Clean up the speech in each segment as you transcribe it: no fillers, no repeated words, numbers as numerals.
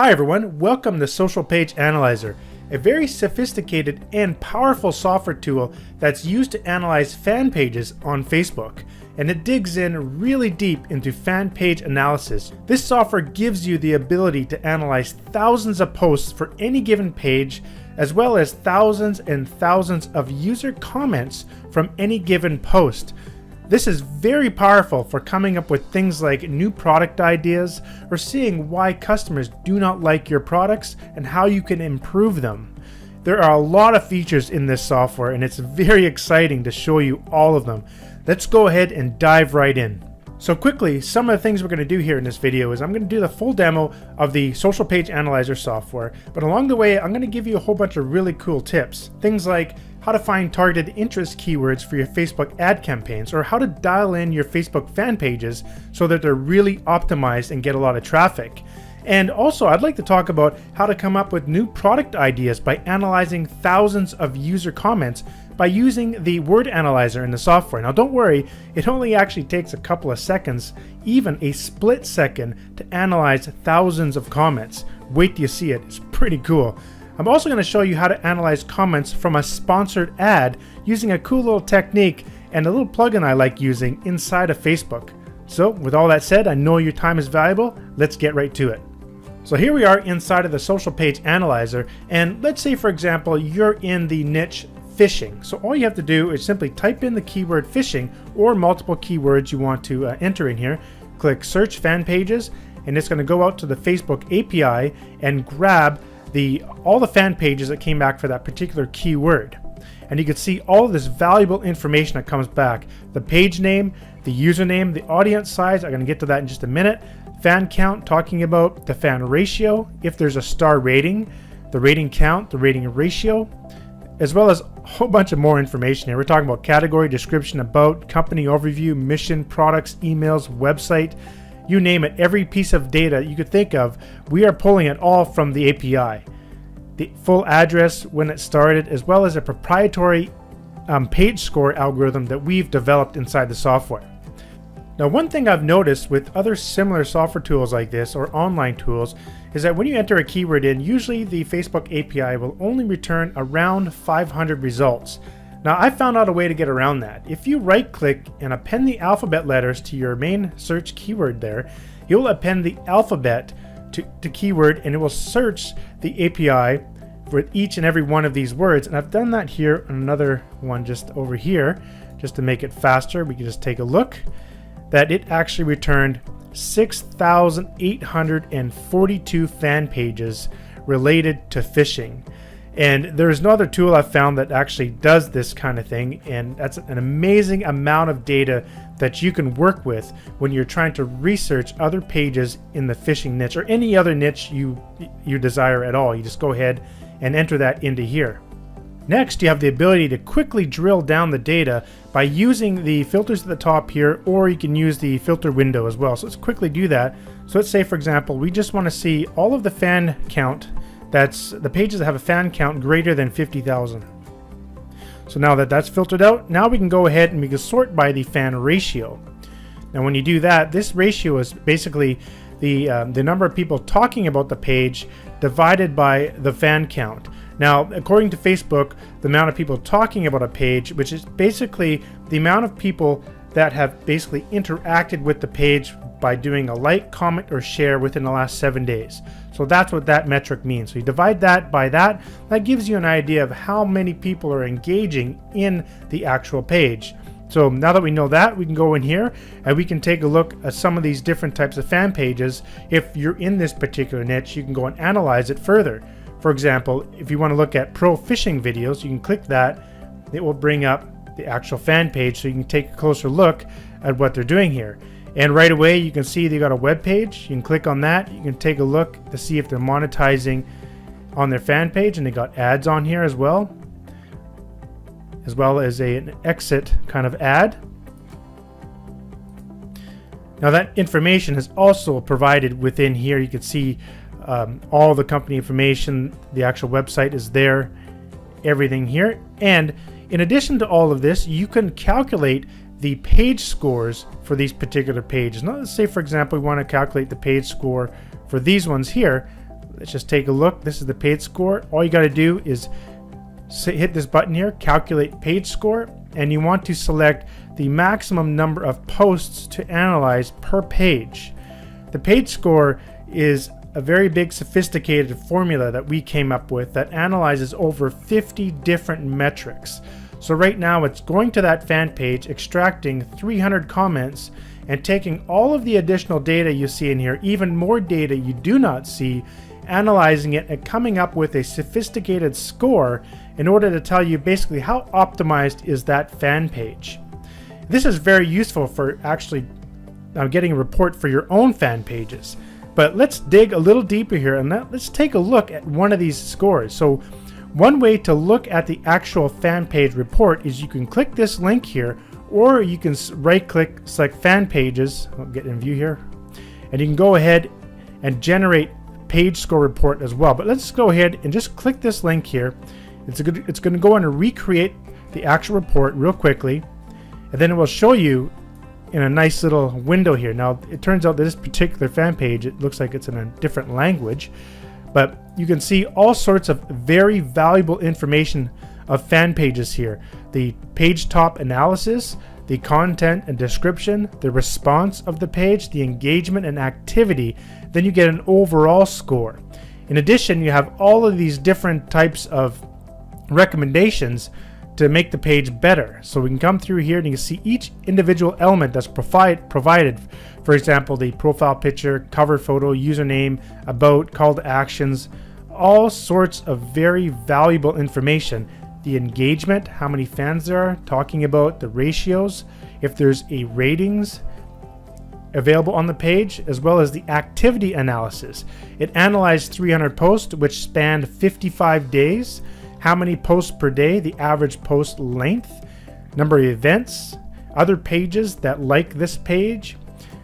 Hi everyone, welcome to Social Page Analyzer, a very sophisticated and powerful software tool that's used to analyze fan pages on Facebook. And it digs in really deep into fan page analysis. This software gives you the ability to analyze thousands of posts for any given page, as well as thousands and thousands of user comments from any given post. This is very powerful for coming up with things like new product ideas or seeing why customers do not like your products and how you can improve them. There are a lot of features in this software and it's very exciting to show you all of them. Let's go ahead and dive right in. So quickly, some of the things we're going to do here in this video is I'm going to do the full demo of the Social Page Analyzer software, but along the way I'm going to give you a whole bunch of really cool tips. Things like how to find targeted interest keywords for your Facebook ad campaigns, or how to dial in your Facebook fan pages so that they're really optimized and get a lot of traffic. And also I'd like to talk about how to come up with new product ideas by analyzing thousands of user comments by using the word analyzer in the software. Now don't worry, it only actually takes a couple of seconds, even a split second, to analyze thousands of comments. Wait till you see it, it's pretty cool. I'm also going to show you how to analyze comments from a sponsored ad using a cool little technique and a little plugin I like using inside of Facebook. So with all that said, I know your time is valuable, let's get right to it. So here we are inside of the Social Page Analyzer, and let's say for example you're in the niche phishing. So all you have to do is simply type in the keyword phishing or multiple keywords you want to enter in here, click search fan pages, and it's going to go out to the Facebook API and grab all the fan pages that came back for that particular keyword. And you can see all of this valuable information that comes back. The page name, the username, the audience size, I'm going to get to that in just a minute, fan count, talking about the fan ratio, if there's a star rating, the rating count, the rating ratio, as well as a whole bunch of more information here. We're talking about category, description, about, company overview, mission, products, emails, website, you name it. Every piece of data you could think of, we are pulling it all from the API. The full address, when it started, as well as a proprietary page score algorithm that we've developed inside the software. Now, one thing I've noticed with other similar software tools like this or online tools is that when you enter a keyword in, usually the Facebook API will only return around 500 results. Now, I found out a way to get around that. If you right-click and append the alphabet letters to your main search keyword there, you'll append the alphabet to keyword and it will search the API for each and every one of these words. And I've done that here on another one just over here, just to make it faster. We can just take a look that it actually returned 6,842 fan pages related to phishing. And there's no other tool I've found that actually does this kind of thing, and that's an amazing amount of data that you can work with when you're trying to research other pages in the phishing niche or any other niche you desire at all. You just go ahead and enter that into here. Next, you have the ability to quickly drill down the data by using the filters at the top here, or you can use the filter window as well. So let's quickly do that. So let's say, for example, we just want to see all of the fan count. That's the pages that have a fan count greater than 50,000. So now that that's filtered out, now we can go ahead and we can sort by the fan ratio. Now when you do that, this ratio is basically the number of people talking about the page divided by the fan count. Now, according to Facebook, the amount of people talking about a page, which is basically the amount of people that have basically interacted with the page by doing a like, comment, or share within the last 7 days. So that's what that metric means. So you divide that by that, that gives you an idea of how many people are engaging in the actual page. So now that we know that, we can go in here and we can take a look at some of these different types of fan pages. If you're in this particular niche, you can go and analyze it further. For example, if you want to look at pro phishing videos, you can click that. It will bring up the actual fan page so you can take a closer look at what they're doing here. And right away you can see they got a web page. You can click on that. You can take a look to see if they're monetizing on their fan page, and they got ads on here as well as an exit kind of ad. Now that information is also provided within here. You can see all the company information, the actual website is there, everything here. And in addition to all of this, you can calculate the page scores for these particular pages. Now let's say for example we want to calculate the page score for these ones here. Let's just take a look. This is the page score. All you got to do is hit this button here, calculate page score, and you want to select the maximum number of posts to analyze per page. The page score is a very big sophisticated formula that we came up with that analyzes over 50 different metrics. So right now it's going to that fan page, extracting 300 comments and taking all of the additional data you see in here, even more data you do not see, analyzing it and coming up with a sophisticated score in order to tell you basically how optimized is that fan page. This is very useful for actually getting a report for your own fan pages. But let's dig a little deeper here and let's take a look at one of these scores. So one way to look at the actual fan page report is you can click this link here, or you can right click, select fan pages. I'll get in view here, and you can go ahead and generate page score report as well. But let's go ahead and just click this link here. It's going to go in and recreate the actual report real quickly, and then it will show you in a nice little window here. Now it turns out that this particular fan page, it looks like it's in a different language, but you can see all sorts of very valuable information of fan pages here. The page top analysis, the content and description, the response of the page, the engagement and activity. Then you get an overall score. In addition, you have all of these different types of recommendations to make the page better. So we can come through here and you can see each individual element that's provided. For example, the profile picture, cover photo, username, about, call to actions, all sorts of very valuable information. The engagement, how many fans there are, talking about the ratios, if there's a ratings available on the page, as well as the activity analysis. It analyzed 300 posts, which spanned 55 days. How many posts per day, the average post length, number of events, other pages that like this page,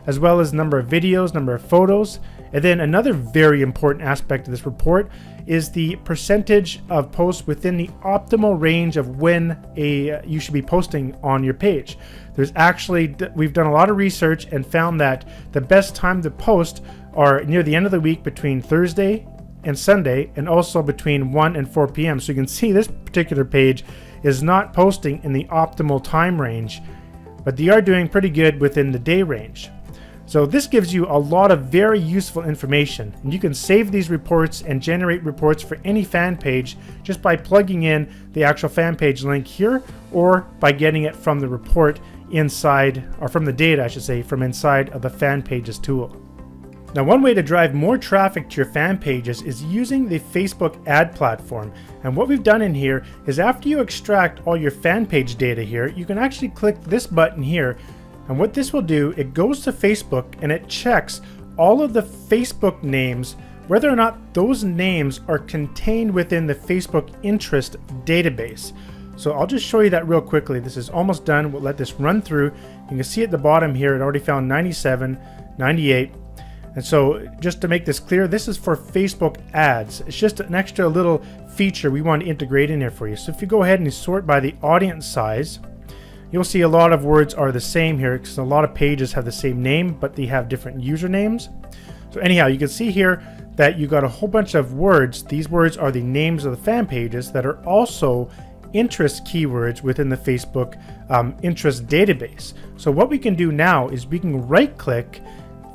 as well as number of videos, number of photos. And then another very important aspect of this report is the percentage of posts within the optimal range of when you should be posting on your page. There's actually, we've done a lot of research and found that the best time to post are near the end of the week between Thursday and Sunday, and also between 1 and 4 p.m. So you can see this particular page is not posting in the optimal time range, but they are doing pretty good within the day range. So this gives you a lot of very useful information, and you can save these reports and generate reports for any fan page just by plugging in the actual fan page link here, or by getting it from the report inside, or from the data I should say, from inside of the fan pages tool. Now, one way to drive more traffic to your fan pages is using the Facebook ad platform. And what we've done in here is after you extract all your fan page data here, you can actually click this button here. And what this will do, it goes to Facebook and it checks all of the Facebook names, whether or not those names are contained within the Facebook interest database. So I'll just show you that real quickly. This is almost done. We'll let this run through. You can see at the bottom here, it already found 97, 98. And so just to make this clear, this is for Facebook ads. It's just an extra little feature we want to integrate in here for you. So if you go ahead and you sort by the audience size, you'll see a lot of words are the same here because a lot of pages have the same name, but they have different usernames. So anyhow, you can see here that you got a whole bunch of words. These words are the names of the fan pages that are also interest keywords within the Facebook interest database. So what we can do now is we can right click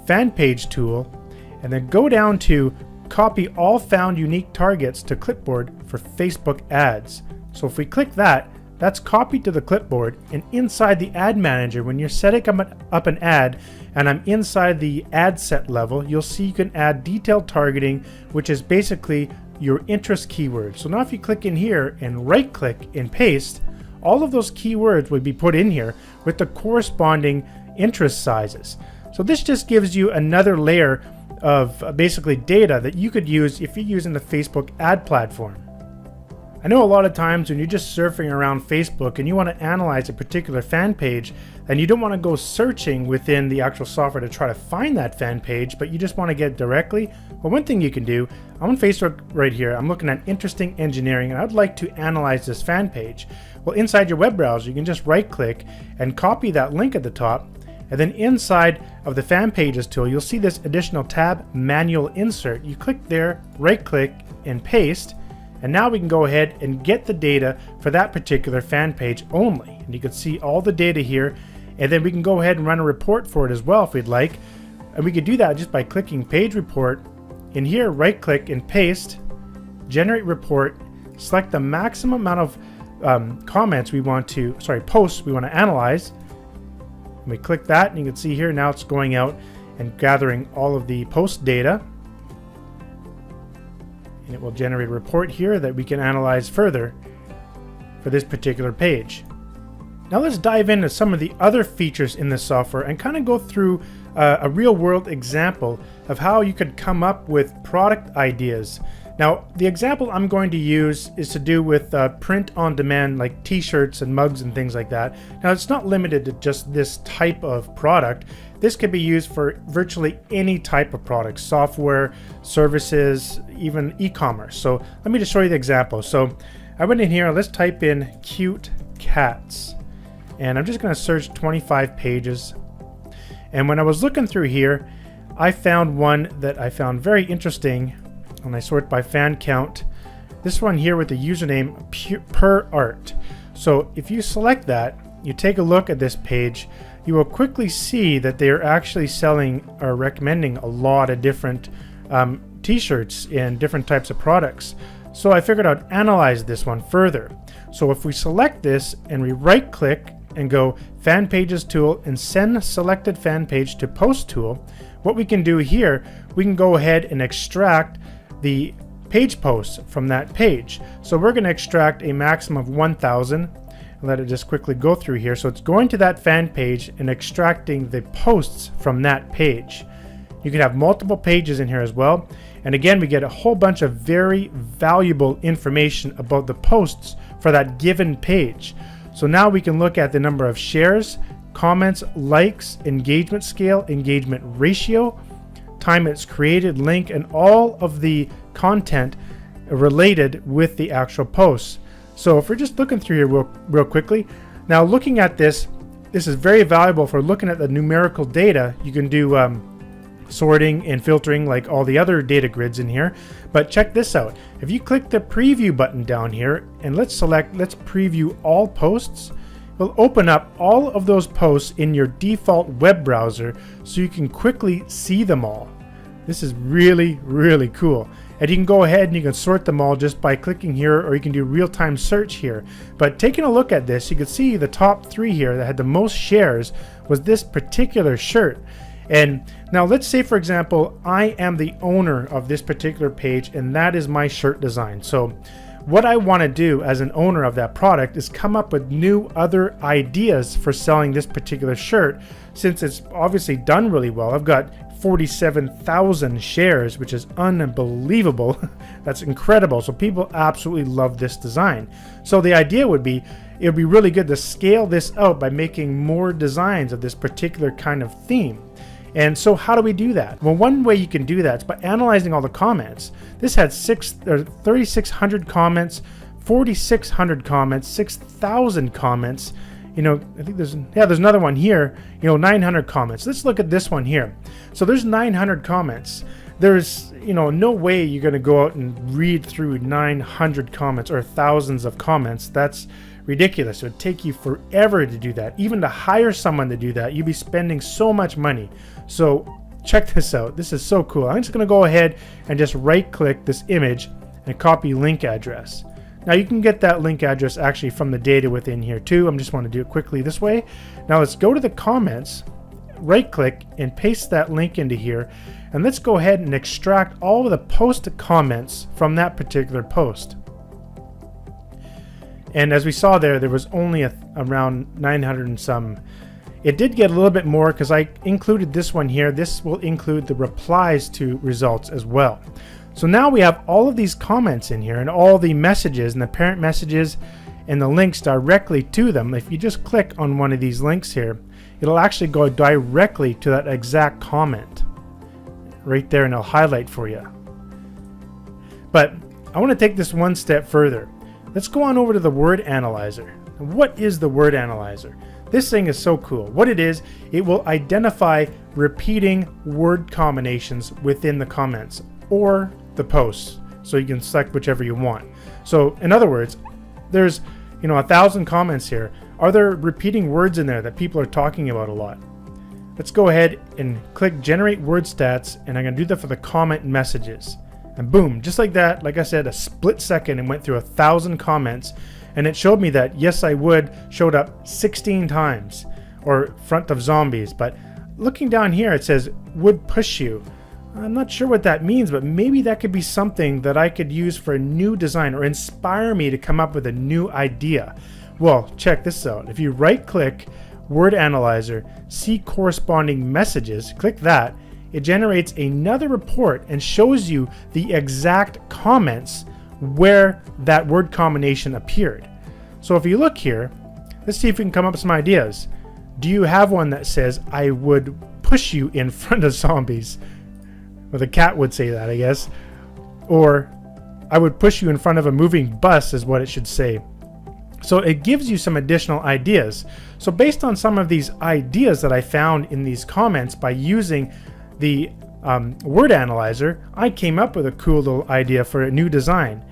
fan page tool and then go down to copy all found unique targets to clipboard for Facebook ads. So if we click that, that's copied to the clipboard, and inside the ad manager, when you're setting up an ad and I'm inside the ad set level, you'll see you can add detailed targeting, which is basically your interest keywords. So now if you click in here and right click and paste, all of those keywords would be put in here with the corresponding interest sizes. So this just gives you another layer of basically data that you could use if you're using the Facebook ad platform. I know a lot of times when you're just surfing around Facebook and you want to analyze a particular fan page and you don't want to go searching within the actual software to try to find that fan page, but you just want to get it directly. Well, one thing you can do, I'm on Facebook right here. I'm looking at interesting engineering and I'd like to analyze this fan page. Well, inside your web browser, you can just right click and copy that link at the top And then inside of the fan pages tool, you'll see this additional tab, manual insert. You click there, right click and paste. And now we can go ahead and get the data for that particular fan page only. And you can see all the data here. And then we can go ahead and run a report for it as well if we'd like. And we could do that just by clicking page report. In here, right click and paste, generate report, select the maximum amount of posts we want to analyze. And we click that and you can see here now it's going out and gathering all of the post data. And it will generate a report here that we can analyze further for this particular page. Now let's dive into some of the other features in this software and kind of go through a real world example of how you could come up with product ideas. Now the example I'm going to use is to do with print on demand, like t-shirts and mugs and things like that. Now it's not limited to just this type of product. This could be used for virtually any type of product, software, services, even e-commerce. So let me just show you the example. So I went in here, let's type in cute cats. And I'm just going to search 25 pages. And when I was looking through here, I found one that I found very interesting. And I sort by fan count. This one here with the username per art. So if you select that, you take a look at this page, you will quickly see that they are actually selling or recommending a lot of different t-shirts and different types of products. So I figured I'd analyze this one further. So if we select this and we right click and go fan pages tool and send selected fan page to post tool, what we can do here, we can go ahead and extract the page posts from that page. So we're going to extract a maximum of 1,000. Let it just quickly go through here. So it's going to that fan page and extracting the posts from that page. You can have multiple pages in here as well. And again, we get a whole bunch of very valuable information about the posts for that given page. So now we can look at the number of shares, comments, likes, engagement scale, engagement ratio, time it's created, link, and all of the content related with the actual posts. So if we're just looking through here real quickly, now looking at this is very valuable for looking at the numerical data. You can do sorting and filtering like all the other data grids in here. But check this out. If you click the preview button down here and let's preview all posts, it'll open up all of those posts in your default web browser so you can quickly see them all. This is really, really cool. And you can go ahead and you can sort them all just by clicking here, or you can do real-time search here. But taking a look at this, you can see the top 3 here that had the most shares was this particular shirt. And now let's say, for example, I am the owner of this particular page and that is my shirt design. So what I want to do as an owner of that product is come up with new other ideas for selling this particular shirt. Since it's obviously done really well, I've got 47,000 shares, which is unbelievable. That's incredible. So people absolutely love this design. So the idea would be, it would be really good to scale this out by making more designs of this particular kind of theme. And so how do we do that? Well, one way you can do that is by analyzing all the comments. This had 3,600 comments, 4,600 comments, 6,000 comments. You know, I think there's another one here, 900 comments. Let's look at this one here. So there's 900 comments. There's, no way you're going to go out and read through 900 comments or thousands of comments. That's ridiculous. It would take you forever to do that. Even to hire someone to do that, you'd be spending so much money. So check this out. This is so cool. I'm just going to go ahead and just right click this image and copy link address. Now you can get that link address actually from the data within here too. I just want to do it quickly this way. Now let's go to the comments, right click and paste that link into here. And let's go ahead and extract all of the post comments from that particular post. And as we saw there was only around 900 and some. It did get a little bit more because I included this one here. This will include the replies to results as well. So now we have all of these comments in here and all the messages and the parent messages and the links directly to them. If you just click on one of these links here, it'll actually go directly to that exact comment right there, and it'll highlight for you. But I want to take this one step further. Let's go on over to the word analyzer. What is the word analyzer? This thing is so cool. What it is, it will identify repeating word combinations within the comments or the posts. So you can select whichever you want. So in other words, there's 1,000 comments here. Are there repeating words in there that people are talking about a lot? Let's go ahead and click generate word stats, and I'm going to do that for the comment messages. And boom, just like that, like I said, a split second, and went through 1,000 comments, and it showed me that yes, I would showed up 16 times, or front of zombies. But looking down here, it says would push you. I'm not sure what that means, but maybe that could be something that I could use for a new design or inspire me to come up with a new idea. Well, check this out. If you right click Word Analyzer, see corresponding messages, click that, it generates another report and shows you the exact comments where that word combination appeared. So if you look here, let's see if we can come up with some ideas. Do you have one that says, I would push you in front of zombies? Well, the cat would say that, I guess. Or, I would push you in front of a moving bus is what it should say. So it gives you some additional ideas. So based on some of these ideas that I found in these comments by using the word analyzer, I came up with a cool little idea for a new design.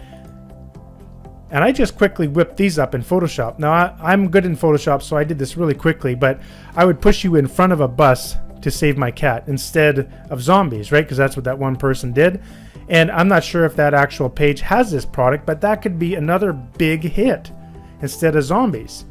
And I just quickly whipped these up in Photoshop. Now I'm good in Photoshop, so I did this really quickly, but I would push you in front of a bus to save my cat instead of zombies, right? Because that's what that one person did. And I'm not sure if that actual page has this product, but that could be another big hit instead of zombies.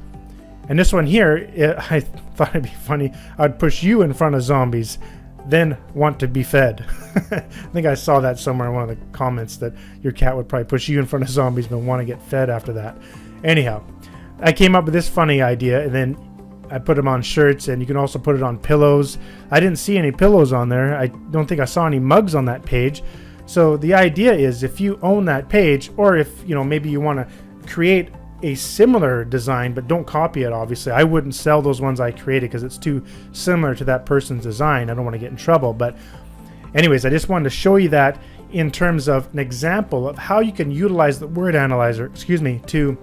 And this one here, I thought it'd be funny. I'd push you in front of zombies, then want to be fed. I think I saw that somewhere in one of the comments, that your cat would probably push you in front of zombies but want to get fed after that. Anyhow, I came up with this funny idea, and then I put them on shirts, and you can also put it on pillows. I didn't see any pillows on there. I don't think I saw any mugs on that page. So the idea is, if you own that page, or if maybe you want to create a similar design but don't copy it, obviously I wouldn't sell those ones I created because it's too similar to that person's design. I don't want to get in trouble. But anyways, I just wanted to show you that in terms of an example of how you can utilize the word analyzer, to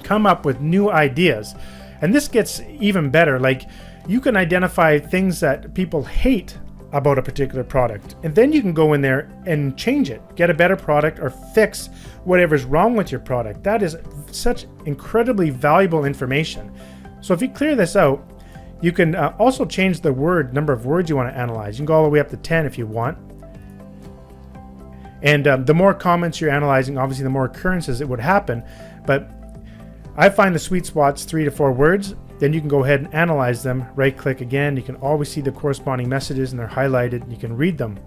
come up with new ideas. And this gets even better. Like, you can identify things that people hate about a particular product, and then you can go in there and change it, get a better product, or fix whatever's wrong with your product. That is such incredibly valuable information. So if you clear this out, you can also change the number of words you want to analyze. You can go all the way up to 10 if you want. And the more comments you're analyzing, obviously the more occurrences it would happen. But I find the sweet spot's 3 to 4 words. Then you can go ahead and analyze them. Right click again. You can always see the corresponding messages, and they're highlighted, and you can read them.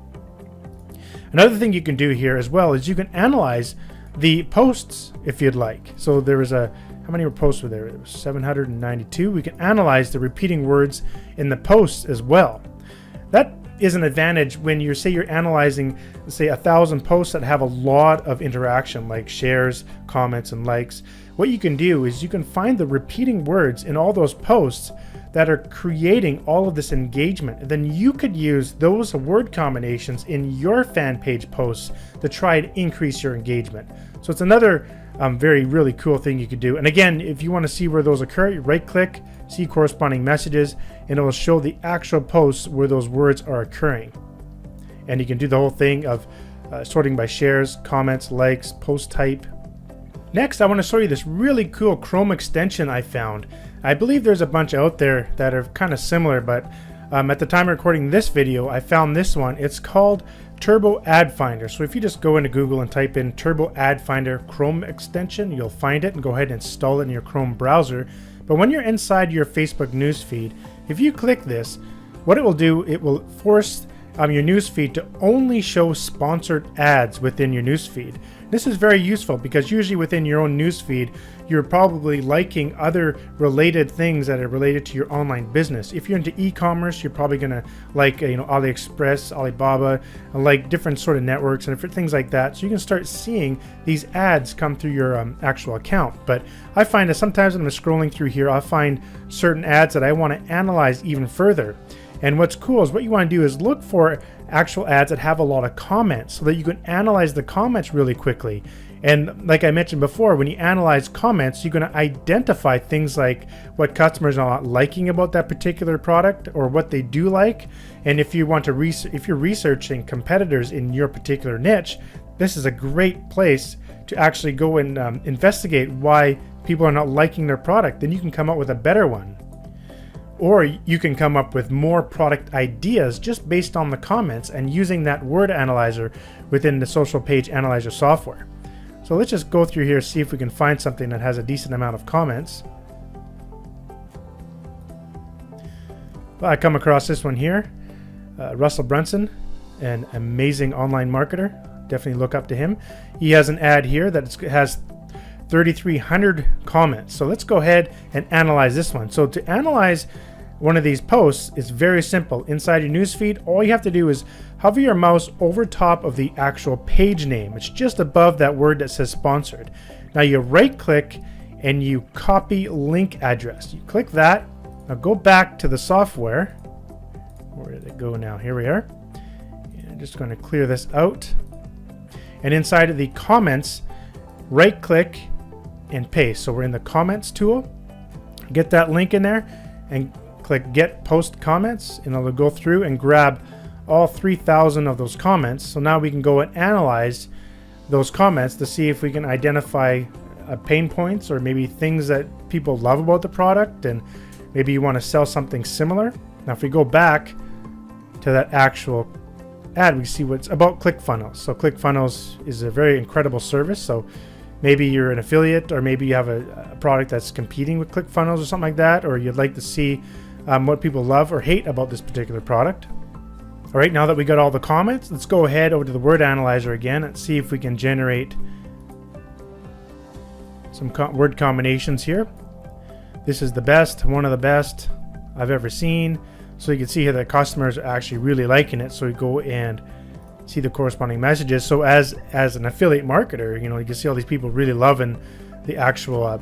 Another thing you can do here as well is you can analyze the posts if you'd like. So there was how many posts were there? It was 792. We can analyze the repeating words in the posts as well. That is an advantage when you're analyzing, say, 1,000 posts that have a lot of interaction, like shares, comments, and likes. What you can do is you can find the repeating words in all those posts that are creating all of this engagement. And then you could use those word combinations in your fan page posts to try and increase your engagement. So it's another really cool thing you could do. And again, if you want to see where those occur, you right click, see corresponding messages, and it will show the actual posts where those words are occurring. And you can do the whole thing of sorting by shares, comments, likes, post type. Next, I want to show you this really cool Chrome extension I found. I believe there's a bunch out there that are kind of similar, but at the time of recording this video, I found this one. It's called Turbo Ad Finder. So if you just go into Google and type in Turbo Ad Finder Chrome extension, you'll find it, and go ahead and install it in your Chrome browser. But when you're inside your Facebook newsfeed, if you click this, what it will do, it will force your newsfeed to only show sponsored ads within your newsfeed. This is very useful because usually within your own newsfeed, you're probably liking other related things that are related to your online business. If you're into e-commerce, you're probably gonna like AliExpress, Alibaba, and like different sort of networks and different things like that. So you can start seeing these ads come through your actual account. But I find that sometimes when I'm scrolling through here, I'll find certain ads that I want to analyze even further. And what's cool is what you want to do is look for actual ads that have a lot of comments so that you can analyze the comments really quickly. And like I mentioned before, when you analyze comments, you're going to identify things like what customers are not liking about that particular product or what they do like. And if you want to if you're researching competitors in your particular niche, this is a great place to actually go and investigate why people are not liking their product. Then you can come up with a better one. Or you can come up with more product ideas just based on the comments and using that word analyzer within the social page analyzer software. So let's just go through here, see if we can find something that has a decent amount of comments. Well, I come across this one here. Russell Brunson, an amazing online marketer. Definitely look up to him. He has an ad here that has 3,300 comments. So let's go ahead and analyze this one. So to analyze one of these posts is very simple. Inside your newsfeed, all you have to do is hover your mouse over top of the actual page name. It's just above that word that says sponsored. Now you right click and you copy link address. You click that. Now go back to the software. Where did it go now? Here we are. And I'm just going to clear this out. And inside of the comments, right click and paste. So we're in the comments tool. Get that link in there and click get post comments, and it'll go through and grab all 3,000 of those comments. So now we can go and analyze those comments to see if we can identify pain points or maybe things that people love about the product, and maybe you want to sell something similar. Now if we go back to that actual ad, we see what's about ClickFunnels. So ClickFunnels is a very incredible service. So maybe you're an affiliate, or maybe you have a product that's competing with ClickFunnels or something like that, or you'd like to see what people love or hate about this particular product. All right, now that we got all the comments, let's go ahead over to the word analyzer again and see if we can generate some word combinations here. This is the best, one of the best I've ever seen. So you can see here that customers are actually really liking it. So we go and see the corresponding messages. So as an affiliate marketer, you can see all these people really loving the actual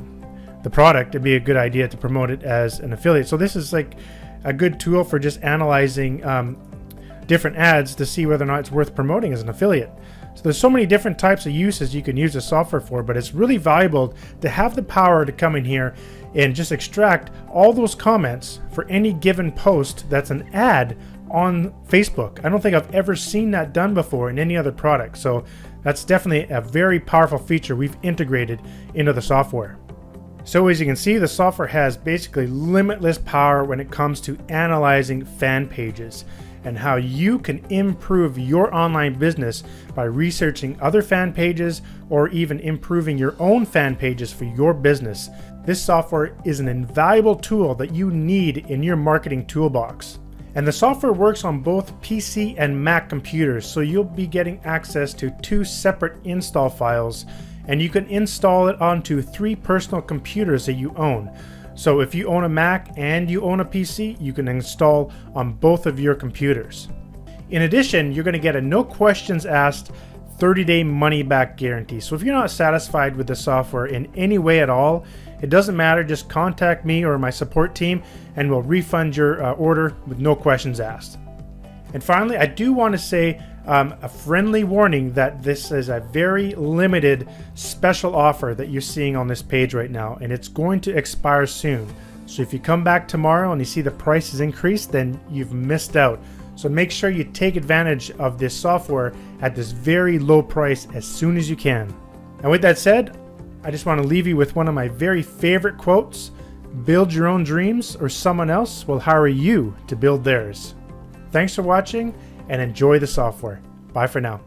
the product. It'd be a good idea to promote it as an affiliate. So this is like a good tool for just analyzing different ads to see whether or not it's worth promoting as an affiliate. So there's so many different types of uses you can use the software for, but it's really valuable to have the power to come in here and just extract all those comments for any given post that's an ad on Facebook. I don't think I've ever seen that done before in any other product. So that's definitely a very powerful feature we've integrated into the software. So as you can see, the software has basically limitless power when it comes to analyzing fan pages and how you can improve your online business by researching other fan pages or even improving your own fan pages for your business. This software is an invaluable tool that you need in your marketing toolbox. And the software works on both PC and Mac computers, so you'll be getting access to 2 separate install files, and you can install it onto 3 personal computers that you own. So if you own a Mac and you own a PC, you can install on both of your computers. In addition, you're going to get a no questions asked 30-day money-back guarantee. So if you're not satisfied with the software in any way at all, it doesn't matter, just contact me or my support team and we'll refund your order with no questions asked. And finally, I do want to say a friendly warning that this is a very limited special offer that you're seeing on this page right now, and it's going to expire soon. So if you come back tomorrow and you see the price is increased, then you've missed out. So make sure you take advantage of this software at this very low price as soon as you can. And with that said, I just want to leave you with one of my very favorite quotes: build your own dreams or someone else will hire you to build theirs. Thanks for watching and enjoy the software. Bye for now.